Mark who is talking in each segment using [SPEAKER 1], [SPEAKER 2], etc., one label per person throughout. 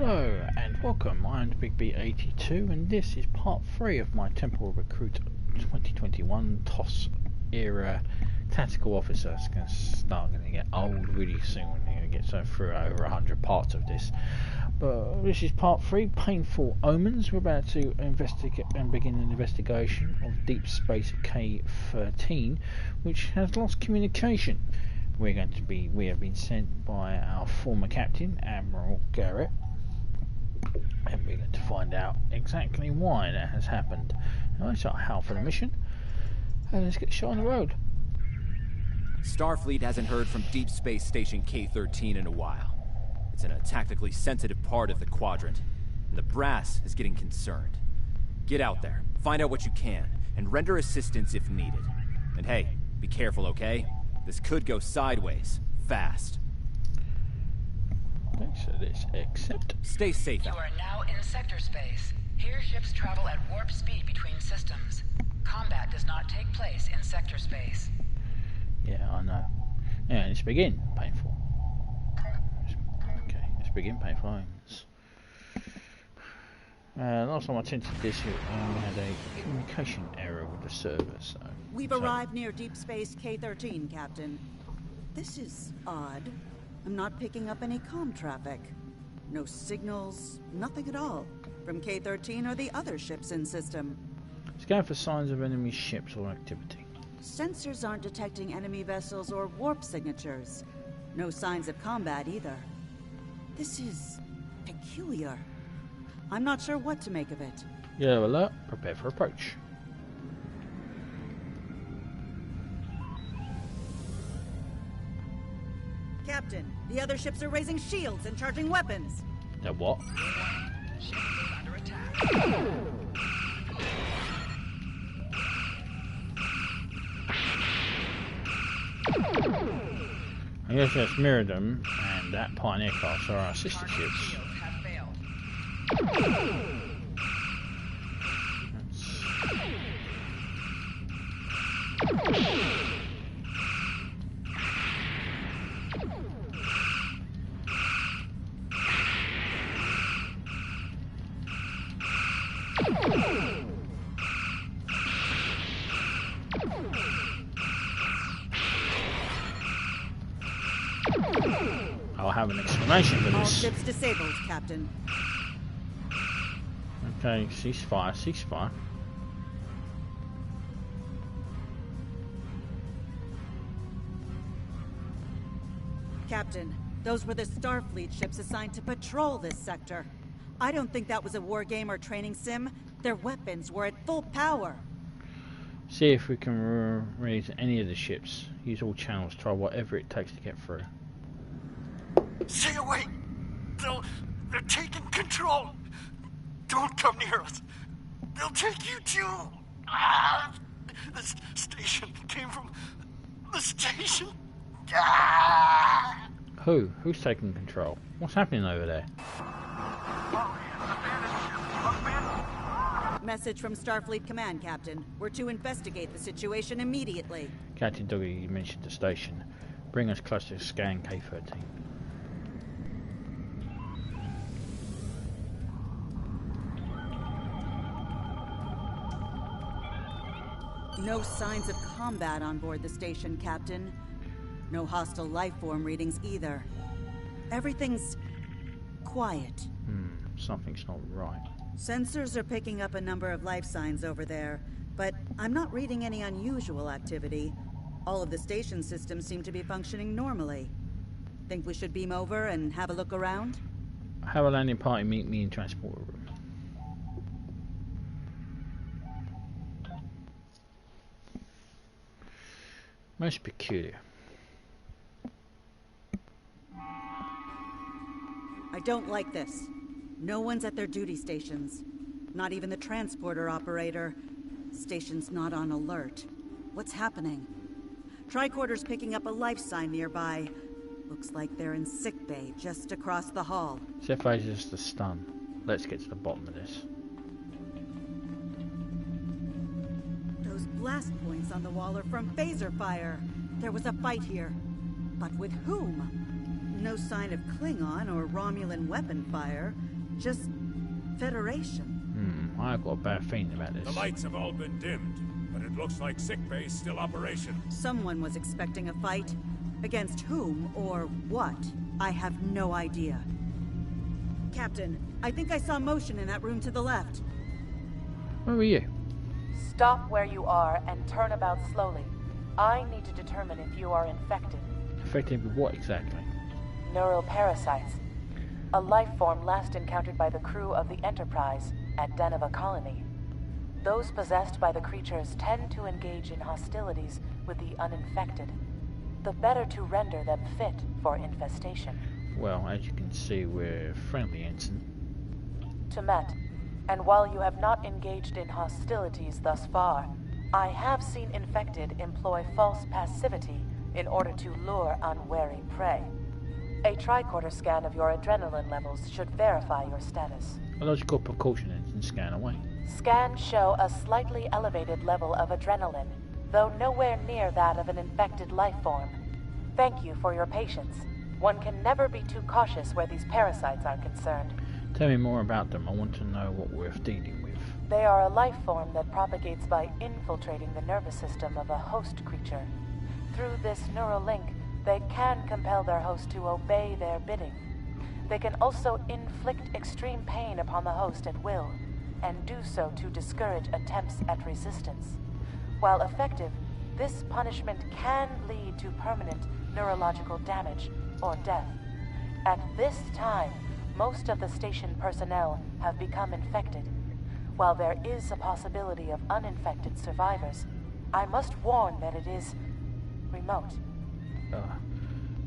[SPEAKER 1] Hello and welcome, I'm Big B82 and this is part 3 of my Temporal Recruit 2021 TOS era tactical officer. It's going to get old really soon. I'm going to get through over 100 parts of this. But this is part 3, Painful Omens. We're about to investigate and begin an investigation of Deep Space K-13, which has lost communication. We have been sent by our former captain, Admiral Garrett, and we're going to find out exactly why that has happened. Now let's start out for the mission, and let's get shot on the road.
[SPEAKER 2] Starfleet hasn't heard from Deep Space Station K-13 in a while. It's in a tactically sensitive part of the quadrant, and the brass is getting concerned. Get out there, find out what you can, and render assistance if needed. And hey, be careful, okay? This could go sideways, fast.
[SPEAKER 1] Okay, so let's accept.
[SPEAKER 2] Stay safe.
[SPEAKER 3] You are now in sector space. Here ships travel at warp speed between systems. Combat does not take place in sector space.
[SPEAKER 1] Yeah, I know. Yeah, let's begin. Painful. Okay, let's begin. Painful Omens. Last time I attempted this, we had a communication error with the server, so...
[SPEAKER 4] We've arrived near Deep Space K-13, Captain. This is odd. I'm not picking up any comm traffic. No signals, nothing at all, from K-13 or the other ships in system.
[SPEAKER 1] Scan for signs of enemy ships or activity.
[SPEAKER 4] Sensors aren't detecting enemy vessels or warp signatures. No signs of combat either. This is peculiar. I'm not sure what to make of it.
[SPEAKER 1] Yellow alert, prepare for approach.
[SPEAKER 4] Captain, the other ships are raising shields and charging weapons.
[SPEAKER 1] They're what?
[SPEAKER 3] Ship is under attack.
[SPEAKER 1] I guess let's mirror them, and that Pioneer class are our sister ships.
[SPEAKER 3] Shields have failed.
[SPEAKER 1] I'll have an explanation for
[SPEAKER 4] All
[SPEAKER 1] this.
[SPEAKER 4] ships disabled, Captain.
[SPEAKER 1] Okay, ceasefire, ceasefire.
[SPEAKER 4] Captain, those were the Starfleet ships assigned to patrol this sector. I don't think that was a war game or training sim. Their weapons were at full power.
[SPEAKER 1] See if we can raise any of the ships. Use all channels, try whatever it takes to get through.
[SPEAKER 5] Stay away! They're taking control! Don't come near us! They'll take you too! Ah, this station came from the station! Ah.
[SPEAKER 1] Who's taking control? What's happening over there?
[SPEAKER 4] Message from Starfleet Command, Captain. We're to investigate the situation immediately.
[SPEAKER 1] Captain Doggy, you mentioned the station. Bring us closer to scan K-13.
[SPEAKER 4] No signs of combat on board the station, Captain. No hostile life form readings either. Everything's quiet.
[SPEAKER 1] Something's not right.
[SPEAKER 4] Sensors are picking up a number of life signs over there, but I'm not reading any unusual activity. All of the station systems seem to be functioning normally. Think we should beam over and have a look around?
[SPEAKER 1] Have a landing party meet me in transport room. Most peculiar.
[SPEAKER 4] I don't like this. No one's at their duty stations. Not even the transporter operator. Station's not on alert. What's happening? Tricorder's picking up a life sign nearby. Looks like they're in sickbay just across the hall.
[SPEAKER 1] Zephyr is just a stun. Let's get to the bottom of this.
[SPEAKER 4] Those blast points on the wall are from phaser fire. There was a fight here. But with whom? No sign of Klingon or Romulan weapon fire. just Federation.
[SPEAKER 1] I've got a bad feeling about this.
[SPEAKER 6] The lights have all been dimmed, but it looks like sickbay's still operational.
[SPEAKER 4] Someone was expecting a fight. Against whom or what? I have no idea. Captain, I think I saw motion in that room to the left.
[SPEAKER 1] Where were you?
[SPEAKER 7] Stop where you are and turn about slowly. I need to determine if you are infected.
[SPEAKER 1] Infected with what exactly?
[SPEAKER 7] Neuroparasites. A life form last encountered by the crew of the Enterprise at Deneva Colony. Those possessed by the creatures tend to engage in hostilities with the uninfected. The better to render them fit for infestation.
[SPEAKER 1] Well, as you can see, we're friendly, Ensign.
[SPEAKER 7] Temet, and while you have not engaged in hostilities thus far, I have seen infected employ false passivity in order to lure unwary prey. A tricorder scan of your adrenaline levels should verify your status.
[SPEAKER 1] A logical precaution, Ensign. Scan away.
[SPEAKER 7] Scans show a slightly elevated level of adrenaline, though nowhere near that of an infected life form. Thank you for your patience. One can never be too cautious where these parasites are concerned.
[SPEAKER 1] Tell me more about them. I want to know what we're dealing with.
[SPEAKER 7] They are a life form that propagates by infiltrating the nervous system of a host creature. Through this neural link, they can compel their host to obey their bidding. They can also inflict extreme pain upon the host at will, and do so to discourage attempts at resistance. While effective, this punishment can lead to permanent neurological damage or death. At this time, most of the station personnel have become infected. While there is a possibility of uninfected survivors, I must warn that it is remote.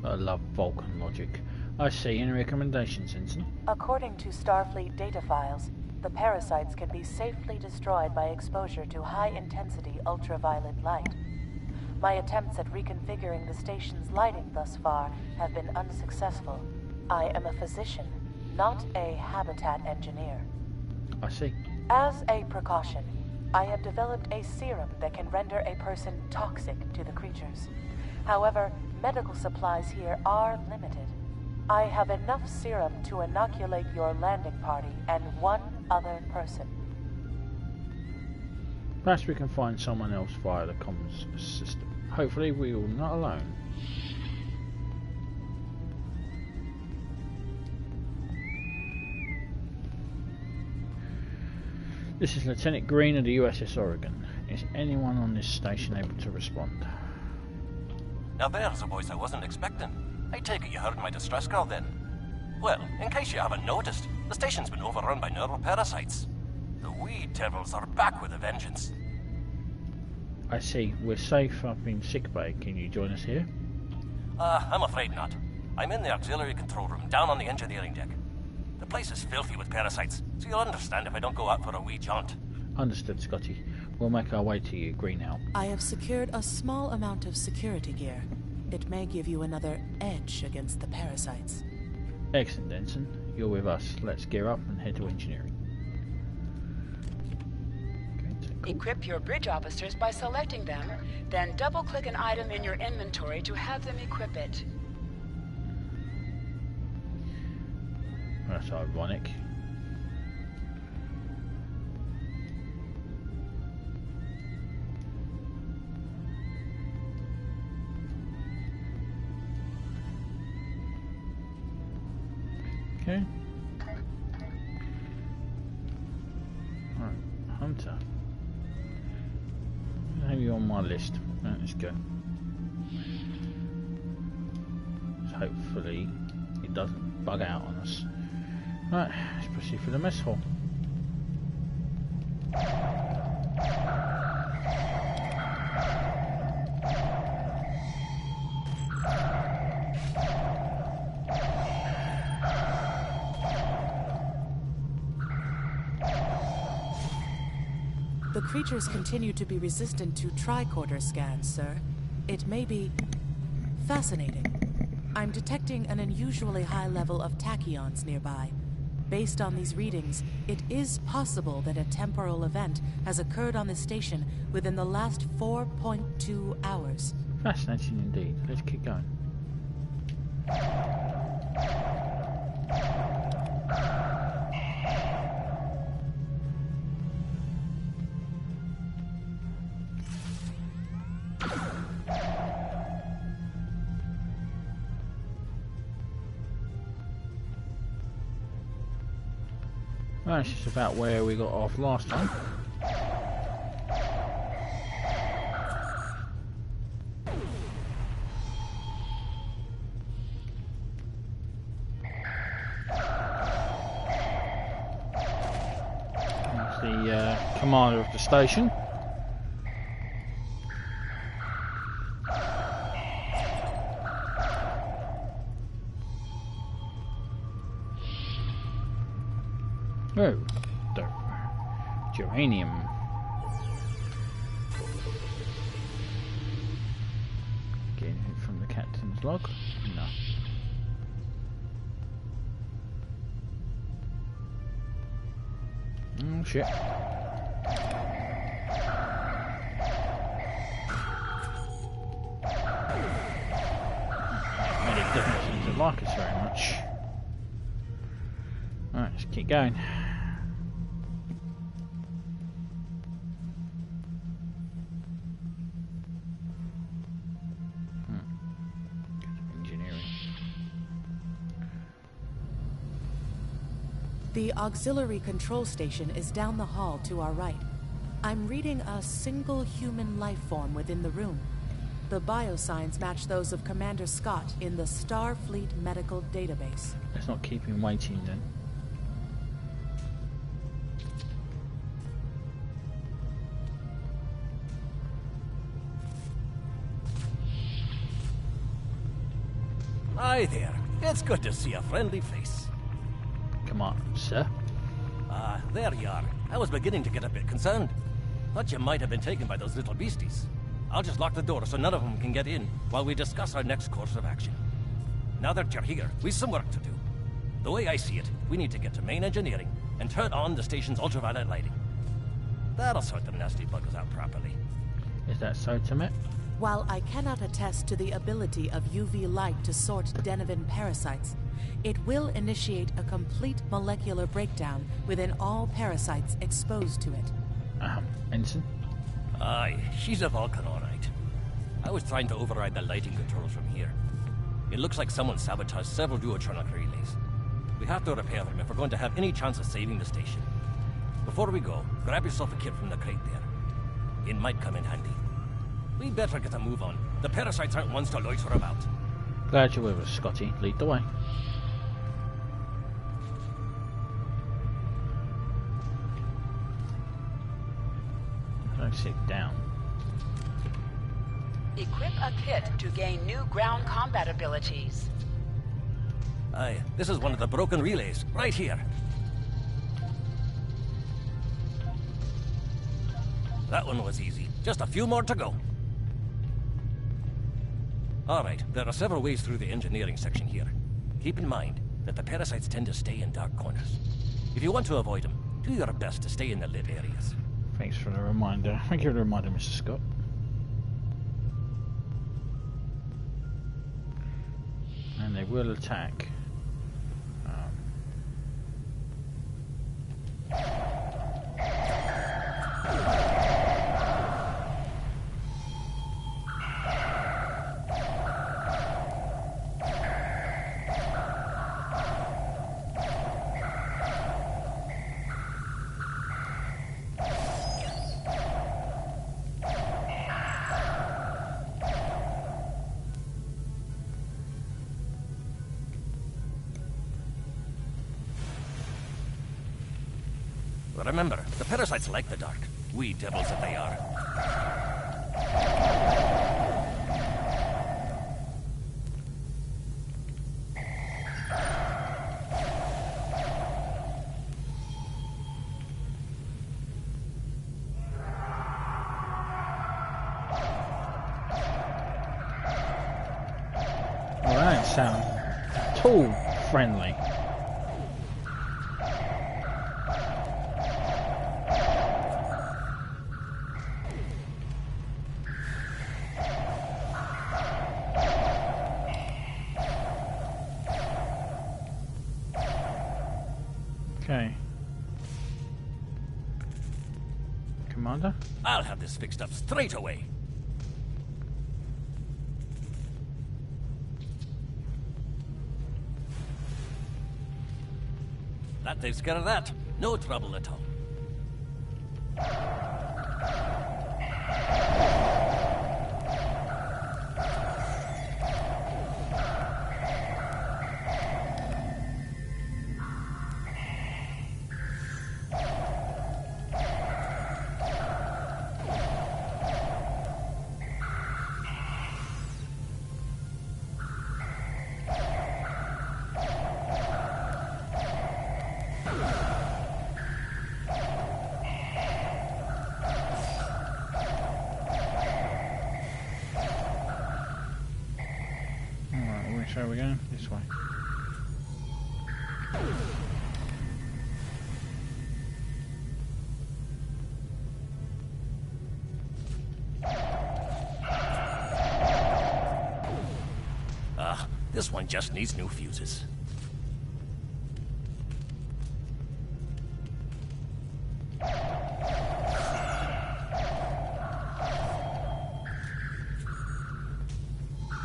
[SPEAKER 1] I love Vulcan logic. I see. Any recommendations, Ensign?
[SPEAKER 7] According to Starfleet data files, the parasites can be safely destroyed by exposure to high-intensity ultraviolet light. My attempts at reconfiguring the station's lighting thus far have been unsuccessful. I am a physician, not a habitat engineer.
[SPEAKER 1] I see.
[SPEAKER 7] As a precaution, I have developed a serum that can render a person toxic to the creatures. However, medical supplies here are limited. I have enough serum to inoculate your landing party and one other person.
[SPEAKER 1] Perhaps we can find someone else via the comms system. Hopefully we are not alone. This is Lieutenant Green of the USS Oregon. Is anyone on this station able to respond?
[SPEAKER 8] Now there's a voice I wasn't expecting. I take it you heard my distress call then. Well, in case you haven't noticed, the station's been overrun by neuroparasites. The wee devils are back with a vengeance.
[SPEAKER 1] I see. We're safe up in sickbay. Can you join us here?
[SPEAKER 8] I'm afraid not. I'm in the auxiliary control room down on the engineering deck. The place is filthy with parasites, so you'll understand if I don't go out for a wee jaunt.
[SPEAKER 1] Understood, Scotty. We'll make our way to you, Greenhow.
[SPEAKER 7] I have secured a small amount of security gear. It may give you another edge against the parasites.
[SPEAKER 1] Excellent, Ensign. You're with us. Let's gear up and head to engineering. Okay,
[SPEAKER 3] Equip your bridge officers by selecting them, then double-click an item in your inventory to have them equip it.
[SPEAKER 1] That's ironic. Okay. Alright, Hunter. I have you on my list. Right, let's go. So hopefully it doesn't bug out on us. Right, let's proceed for the mess hall.
[SPEAKER 7] The creatures continue to be resistant to tricorder scans, sir. It may be fascinating. I'm detecting an unusually high level of tachyons nearby. Based on these readings, it is possible that a temporal event has occurred on the station within the last 4.2 hours.
[SPEAKER 1] Fascinating indeed. Let's keep going. Right, this is about where we got off last time. That's the commander of the station. Oh, the geranium. Getting it from the captain's log? No. Oh shit. And it doesn't seem to like us very much. Alright, let's keep going.
[SPEAKER 7] The auxiliary control station is down the hall to our right. I'm reading a single human life form within the room. The biosigns match those of Commander Scott in the Starfleet medical database.
[SPEAKER 1] Let's not keep him waiting then.
[SPEAKER 8] Hi there. It's good to see a friendly face.
[SPEAKER 1] Come on, sir.
[SPEAKER 8] Ah, there you are. I was beginning to get a bit concerned. Thought you might have been taken by those little beasties. I'll just lock the door so none of them can get in while we discuss our next course of action. Now that you're here, we've some work to do. The way I see it, we need to get to main engineering and turn on the station's ultraviolet lighting. That'll sort the nasty buggers out properly.
[SPEAKER 1] Is that so, Timmet?
[SPEAKER 7] While I cannot attest to the ability of UV light to sort Denivan parasites, it will initiate a complete molecular breakdown within all parasites exposed to it.
[SPEAKER 1] Ensign?
[SPEAKER 8] Aye, she's a Vulcan, all right. I was trying to override the lighting controls from here. It looks like someone sabotaged several duotronic relays. We have to repair them if we're going to have any chance of saving the station. Before we go, grab yourself a kit from the crate there. It might come in handy. We'd better get a move on. The parasites aren't ones to loiter about.
[SPEAKER 1] Glad you're with us, Scotty. Lead the way. Don't sit down.
[SPEAKER 3] Equip a kit to gain new ground combat abilities.
[SPEAKER 8] Aye, this is one of the broken relays, right here. That one was easy. Just a few more to go. Alright, there are several ways through the engineering section here. Keep in mind that the parasites tend to stay in dark corners. If you want to avoid them, do your best to stay in the lit areas.
[SPEAKER 1] Thanks for the reminder. Thank you for the reminder, Mr. Scott. And they will attack.
[SPEAKER 8] Remember, the parasites like the dark. Wee devils that they are.
[SPEAKER 1] Well, that don't sound at all friendly. Okay. Commander?
[SPEAKER 8] I'll have this fixed up straight away. That takes care of that. No trouble at all.
[SPEAKER 1] Where are we going? This way.
[SPEAKER 8] This one just needs new fuses.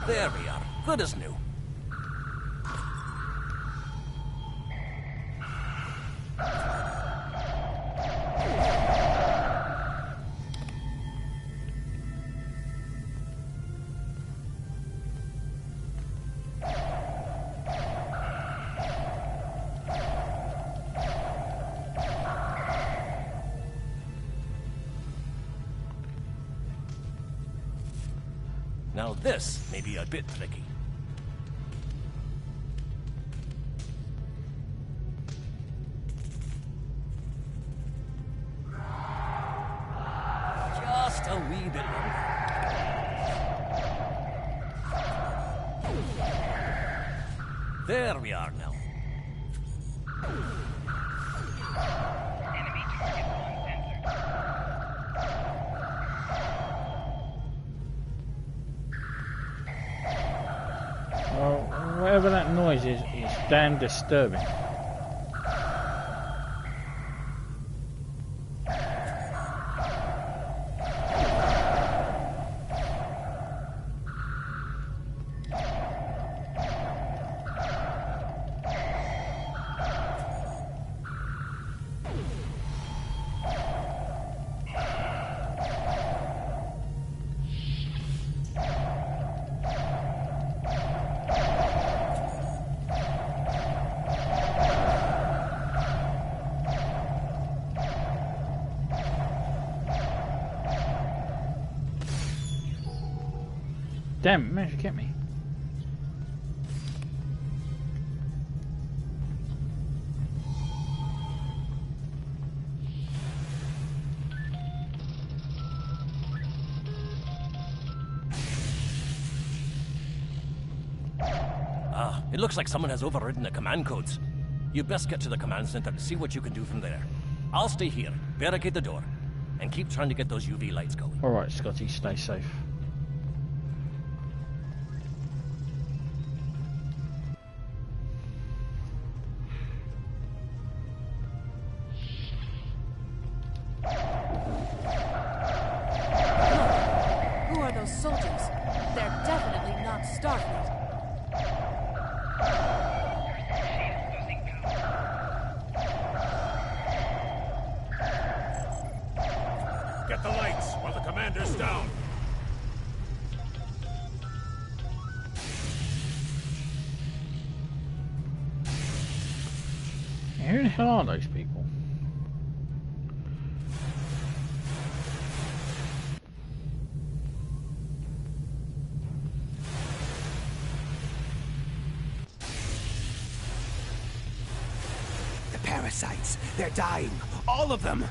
[SPEAKER 8] There we are. Good as new. Now this may be a bit tricky. Just a wee bit longer. There we are now.
[SPEAKER 1] Well, whatever that noise is damn disturbing. Damn, it managed to get me.
[SPEAKER 8] It looks like someone has overridden the command codes. You best get to the command center and see what you can do from there. I'll stay here, barricade the door, and keep trying to get those UV lights going.
[SPEAKER 1] Alright, Scotty, stay safe.
[SPEAKER 7] Who are those soldiers? They're definitely not Starfleet.
[SPEAKER 6] Get the lights while the commander's down.
[SPEAKER 1] Who the hell are those people?
[SPEAKER 9] The parasites, they're dying. All of them.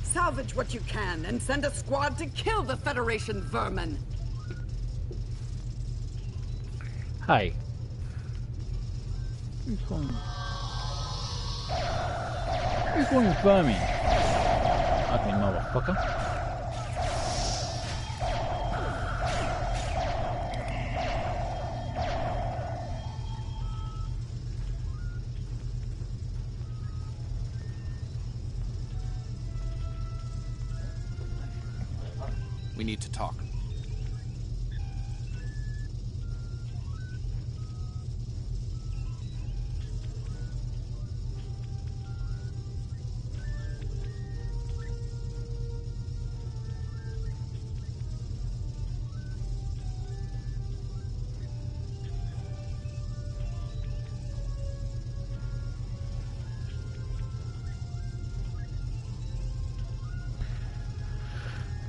[SPEAKER 10] Salvage what you can and send a squad to kill the Federation vermin.
[SPEAKER 1] Hey. Who's calling? Who's calling vermin? Ugly motherfucker.
[SPEAKER 2] We need to talk.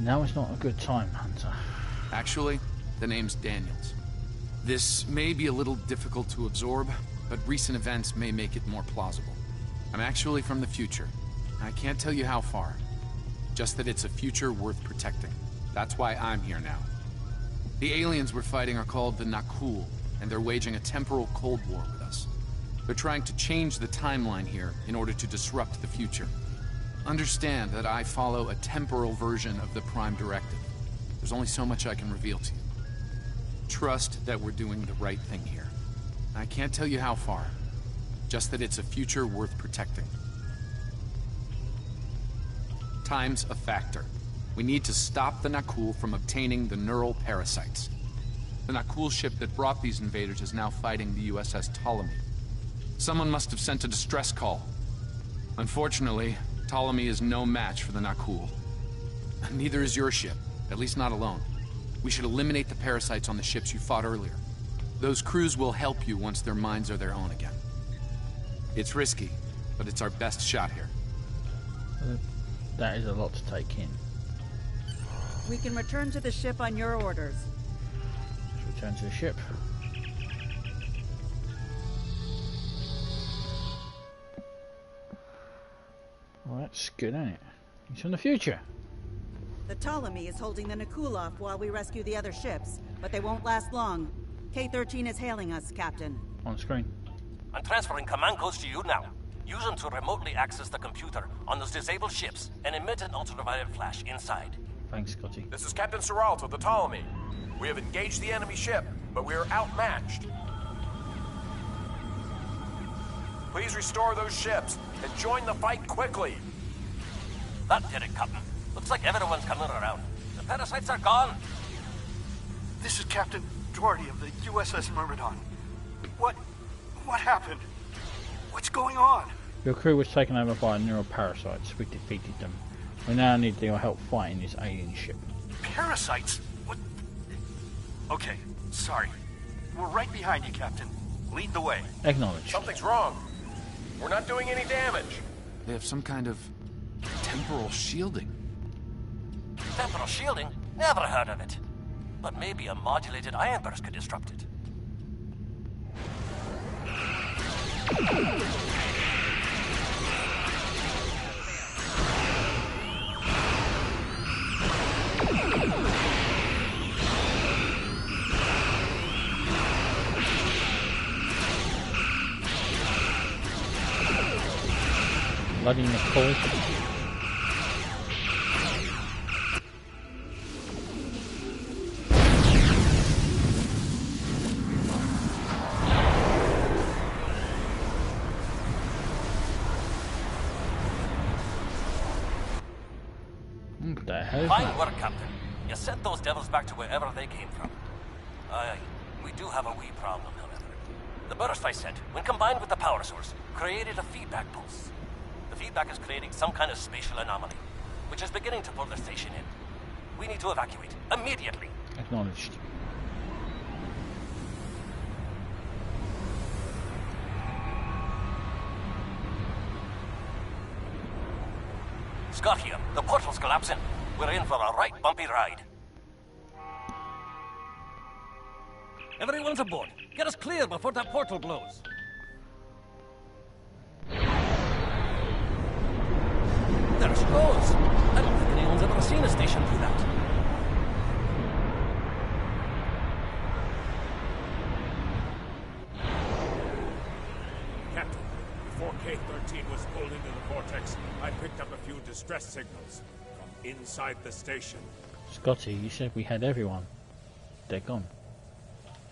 [SPEAKER 1] Now is not a good time, Hunter.
[SPEAKER 11] Actually, the name's Daniels. This may be a little difficult to absorb, but recent events may make it more plausible. I'm actually from the future. I can't tell you how far. Just that it's a future worth protecting. That's why I'm here now. The aliens we're fighting are called the Nakul, and they're waging a temporal Cold War with us. They're trying to change the timeline here in order to disrupt the future. Understand that I follow a temporal version of the Prime Directive. There's only so much I can reveal to you. Trust that we're doing the right thing here. I can't tell you how far. Just that it's a future worth protecting. Time's a factor. We need to stop the Nakul from obtaining the neural parasites. The Nakul ship that brought these invaders is now fighting the USS Ptolemy. Someone must have sent a distress call. Unfortunately, Ptolemy is no match for the Nakul. Neither is your ship, at least not alone. We should eliminate the parasites on the ships you fought earlier. Those crews will help you once their minds are their own again. It's risky, but it's our best shot here.
[SPEAKER 1] That is a lot to take in.
[SPEAKER 4] We can return to the ship on your orders.
[SPEAKER 1] Let's return to the ship. Well, that's good, ain't it? He's from the future.
[SPEAKER 4] The Ptolemy is holding the Nakul off while we rescue the other ships, but they won't last long. K-13 is hailing us, Captain.
[SPEAKER 1] On screen.
[SPEAKER 8] I'm transferring command codes to you now. Use them to remotely access the computer on those disabled ships and emit an ultraviolet flash inside.
[SPEAKER 1] Thanks, Scotty.
[SPEAKER 6] This is Captain Seralt of the Ptolemy. We have engaged the enemy ship, but we are outmatched. Please restore those ships and join the fight quickly.
[SPEAKER 8] That did it, Captain. Looks like everyone's coming around. The parasites are gone.
[SPEAKER 5] This is Captain Doherty of the USS Myrmidon. What happened? What's going on?
[SPEAKER 1] Your crew was taken over by neural parasites. We defeated them. We now need your help fighting this alien ship.
[SPEAKER 5] Parasites? What? Okay, sorry. We're right behind you, Captain. Lead the way.
[SPEAKER 1] Acknowledged.
[SPEAKER 6] Something's wrong. We're not doing any damage.
[SPEAKER 11] They have some kind of temporal shielding.
[SPEAKER 8] Temporal shielding? Never heard of it. But maybe a modulated ion burst could disrupt it.
[SPEAKER 1] Bloody Nicole. What the hell is
[SPEAKER 8] Fine
[SPEAKER 1] that?
[SPEAKER 8] work, Captain. You sent those devils back to wherever they came from. Aye, we do have a wee problem, however. The burst I sent, when combined with the power source, created a feedback pulse. The feedback is creating some kind of spatial anomaly, which is beginning to pull the station in. We need to evacuate, immediately.
[SPEAKER 1] Acknowledged.
[SPEAKER 8] Scott here. The portal's collapsing. We're in for a right bumpy ride. Everyone's aboard. Get us clear before that portal blows. There she goes. I don't think anyone's ever seen a station do that.
[SPEAKER 6] Captain, before K-13 was pulled into the vortex, I picked up a few distress signals from inside the station.
[SPEAKER 1] Scotty, you said we had everyone. They're gone.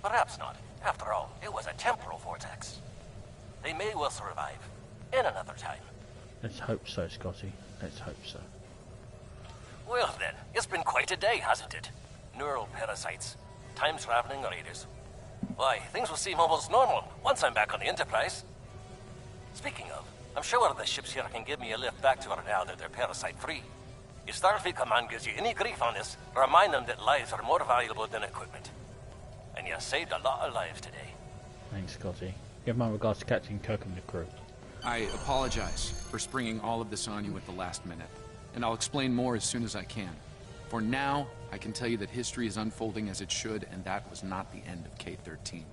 [SPEAKER 8] Perhaps not. After all, it was a temporal vortex. They may well survive. In another time.
[SPEAKER 1] Let's hope so, Scotty. Let's hope so.
[SPEAKER 8] Well then, it's been quite a day, hasn't it? Neural parasites, time-traveling raiders. Why, things will seem almost normal once I'm back on the Enterprise. Speaking of, I'm sure the ships here can give me a lift back to her now that they're parasite-free. If Starfleet Command gives you any grief on this, remind them that lives are more valuable than equipment. And you saved a lot of lives today.
[SPEAKER 1] Thanks, Scotty. Give my regards to Captain Kirk and the crew.
[SPEAKER 11] I apologize for springing all of this on you at the last minute, and I'll explain more as soon as I can. For now, I can tell you that history is unfolding as it should, and that was not the end of K-13.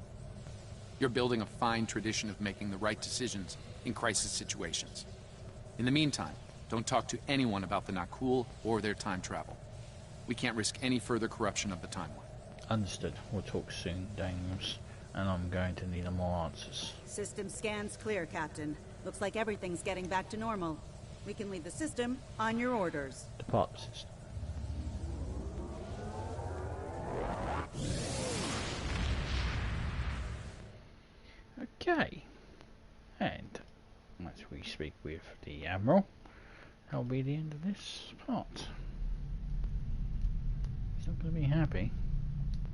[SPEAKER 11] You're building a fine tradition of making the right decisions in crisis situations. In the meantime, don't talk to anyone about the Nakul or their time travel. We can't risk any further corruption of the timeline.
[SPEAKER 1] Understood. We'll talk soon, Daniels. And I'm going to need more answers.
[SPEAKER 4] System scans clear, Captain. Looks like everything's getting back to normal. We can leave the system on your orders.
[SPEAKER 1] Depart the system. Okay. And once we speak with the Admiral, that'll be the end of this part. He's not going to be happy.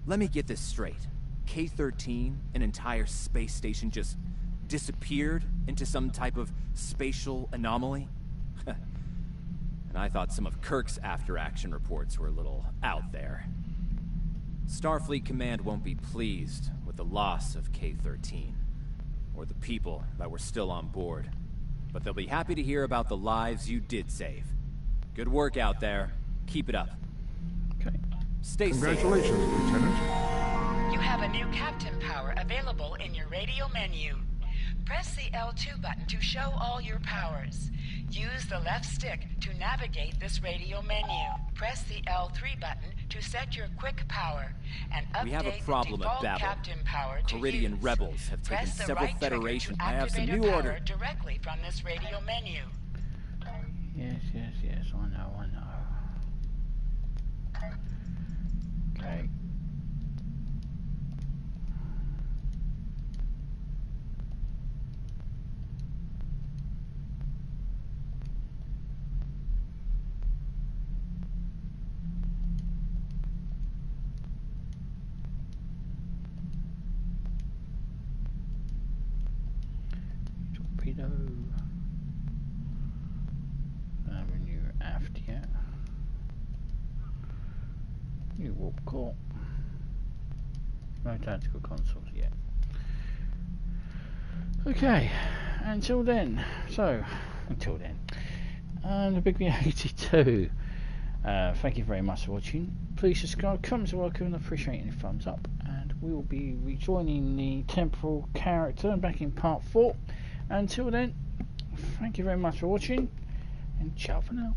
[SPEAKER 2] Let me get this straight. K-13, an entire space station, just disappeared into some type of spatial anomaly? And I thought some of Kirk's after-action reports were a little out there. Starfleet Command won't be pleased with the loss of K-13, or the people that were still on board. But they'll be happy to hear about the lives you did save. Good work out there. Keep it up.
[SPEAKER 1] Okay.
[SPEAKER 2] Stay safe.
[SPEAKER 12] Congratulations, Lieutenant.
[SPEAKER 3] You have a new captain power available in your radio menu. Press the L2 button to show all your powers. Use the left stick to navigate this radio menu. Press the L3 button to set your quick power and update
[SPEAKER 2] We have a problem
[SPEAKER 3] the
[SPEAKER 2] at
[SPEAKER 3] default
[SPEAKER 2] Babel.
[SPEAKER 3] captain power to
[SPEAKER 2] Caridian
[SPEAKER 3] use.
[SPEAKER 2] rebels have taken
[SPEAKER 3] Press the
[SPEAKER 2] several
[SPEAKER 3] right trigger
[SPEAKER 2] Federation.
[SPEAKER 3] to
[SPEAKER 2] I have some
[SPEAKER 3] activate
[SPEAKER 2] new
[SPEAKER 3] a
[SPEAKER 2] order.
[SPEAKER 3] power directly from this radio menu.
[SPEAKER 1] Yes, I know. Okay. Torpedo. Avenue aft yet. New warp core. No tactical consoles yet. Okay, until then. The Big B82. Thank you very much for watching. Please subscribe, comments are welcome, and I appreciate any thumbs up. And we will be rejoining the Temporal character back in part 4. Until then, thank you very much for watching, and ciao for now.